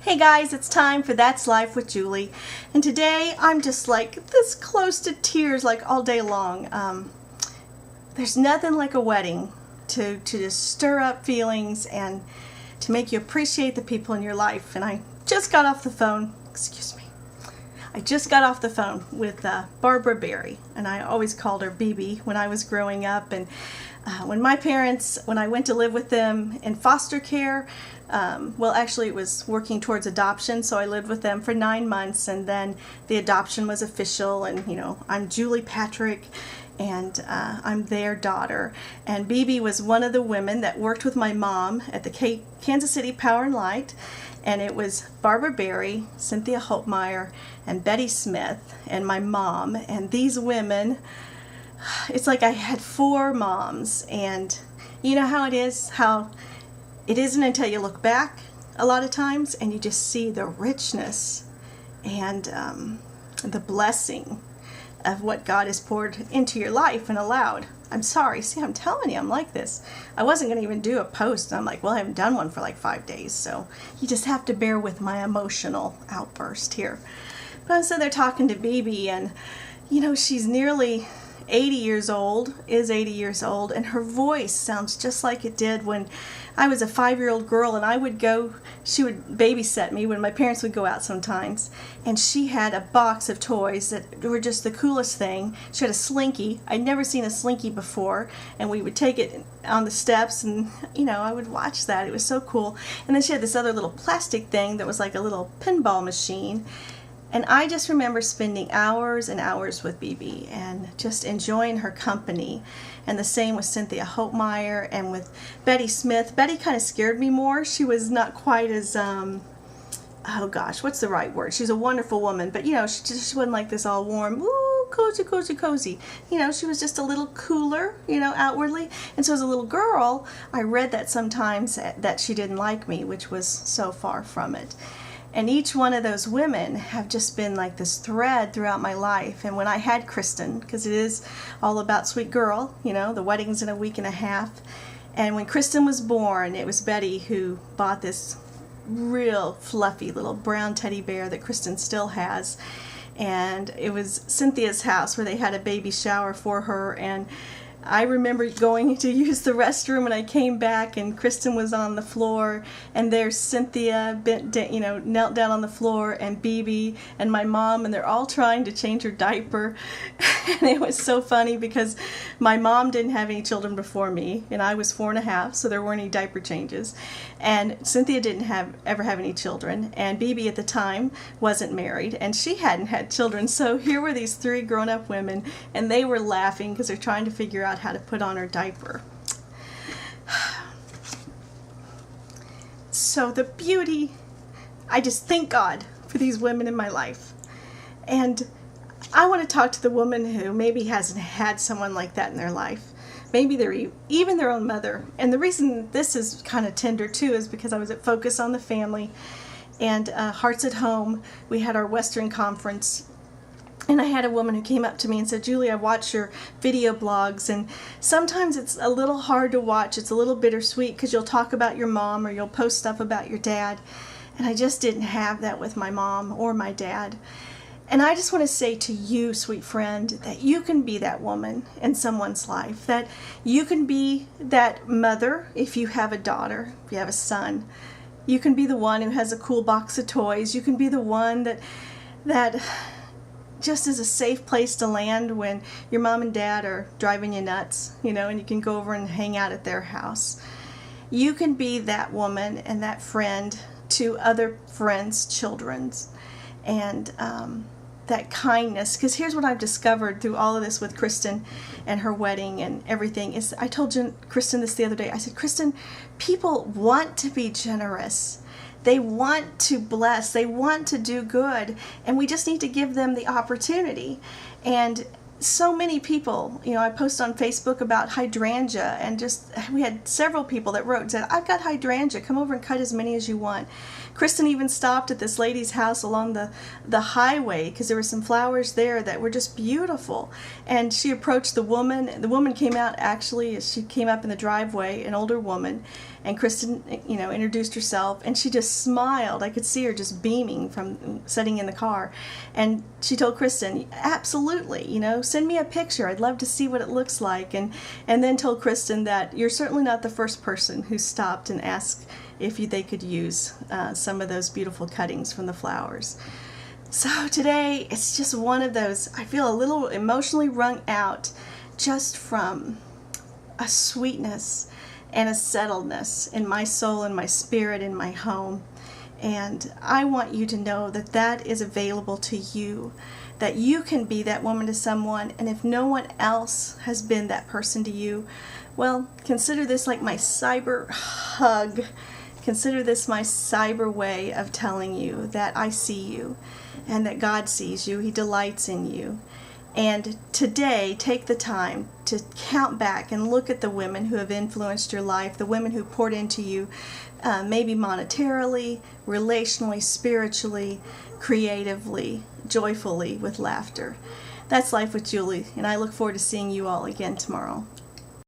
Hey guys, it's time for That's Life with Julie, and today I'm just like this close to tears like all day long. There's nothing like a wedding to just stir up feelings and to make you appreciate the people in your life. And I just got off the phone, I just got off the phone with Barbara Berry, and I always called her BB when I was growing up. And when I went to live with them in foster care, well, actually it was working towards adoption, so I lived with them for 9 months, and then the adoption was official, and I'm Julie Patrick, and I'm their daughter. And BB was one of the women that worked with my mom at the Kansas City Power and Light, and it was Barbara Berry, Cynthia Meyer, and Betty Smith, and my mom. And these women, it's like I had 4 moms, and you know how it is, how it isn't until you look back a lot of times and you just see the richness and the blessing of what God has poured into your life and allowed. I'm sorry, see, I'm telling you, I'm like this. I wasn't going to even do a post, and I'm like, well, I haven't done one for like 5 days, so you just have to bear with my emotional outburst here. But so they're talking to BB, and she's nearly 80 years old, and her voice sounds just like it did when I was a 5-year-old girl, and she would babysit me when my parents would go out sometimes, and she had a box of toys that were just the coolest thing. She had a slinky. I'd never seen a slinky before, and we would take it on the steps, and I would watch that. It was so cool. And then she had this other little plastic thing that was like a little pinball machine. And I just remember spending hours and hours with BB and just enjoying her company. And the same with Cynthia Meyer and with Betty Smith. Betty kind of scared me more. She was not quite as, oh gosh, what's the right word? She's a wonderful woman, but she wasn't like this all warm, ooh, cozy, cozy, cozy. She was just a little cooler, outwardly. And so as a little girl, I read that sometimes that she didn't like me, which was so far from it. And each one of those women have just been like this thread throughout my life. And when I had Kristen, because it is all about sweet girl, the wedding's in a week and a half. And when Kristen was born, it was Betty who bought this real fluffy little brown teddy bear that Kristen still has. And it was Cynthia's house where they had a baby shower for her. And I remember going to use the restroom, and I came back, and Kristen was on the floor, and there's Cynthia knelt down on the floor, and BB and my mom, and they're all trying to change her diaper. And it was so funny because my mom didn't have any children before me, and I was 4.5, so there weren't any diaper changes. And Cynthia didn't ever have any children, and BB at the time wasn't married, and she hadn't had children. So here were these 3 grown-up women, and they were laughing because they're trying to figure out how to put on her diaper. So the beauty, I just thank God for these women in my life. And I want to talk to the woman who maybe hasn't had someone like that in their life. Maybe they're even their own mother. And the reason this is kind of tender too is because I was at Focus on the Family and Hearts at Home. We had our Western Conference, and I had a woman who came up to me and said, Julie, I watch your video blogs, and sometimes it's a little hard to watch. It's a little bittersweet because you'll talk about your mom or you'll post stuff about your dad. And I just didn't have that with my mom or my dad. And I just want to say to you, sweet friend, that you can be that woman in someone's life, that you can be that mother if you have a daughter, if you have a son. You can be the one who has a cool box of toys. You can be the one that just is a safe place to land when your mom and dad are driving you nuts, and you can go over and hang out at their house. You can be that woman and that friend to other friends' children's, and that kindness. Because here's what I've discovered through all of this with Kristen and her wedding and everything is, I told Kristen this the other day. I said, Kristen, people want to be generous. They want to bless. They want to do good. And we just need to give them the opportunity. And so many people, I post on Facebook about hydrangea, and we had several people that wrote and said, I've got hydrangea. Come over and cut as many as you want. Kristen even stopped at this lady's house along the highway because there were some flowers there that were just beautiful. And she approached the woman. The woman came out, actually, as she came up in the driveway, an older woman. And Kristen, introduced herself, and she just smiled. I could see her just beaming from sitting in the car. And she told Kristen, absolutely, send me a picture. I'd love to see what it looks like. And then told Kristen that you're certainly not the first person who stopped and asked if they could use some of those beautiful cuttings from the flowers. So today, it's just one of those, I feel a little emotionally wrung out just from a sweetness and a settledness in my soul and my spirit in my home. And I want you to know that that is available to you, that you can be that woman to someone, and if no one else has been that person to you, well, consider this like my cyber hug. Consider this my cyber way of telling you that I see you and that God sees you. He delights in you. And today, take the time to count back and look at the women who have influenced your life, the women who poured into you, maybe monetarily, relationally, spiritually, creatively, joyfully, with laughter. That's Life with Julie, and I look forward to seeing you all again tomorrow.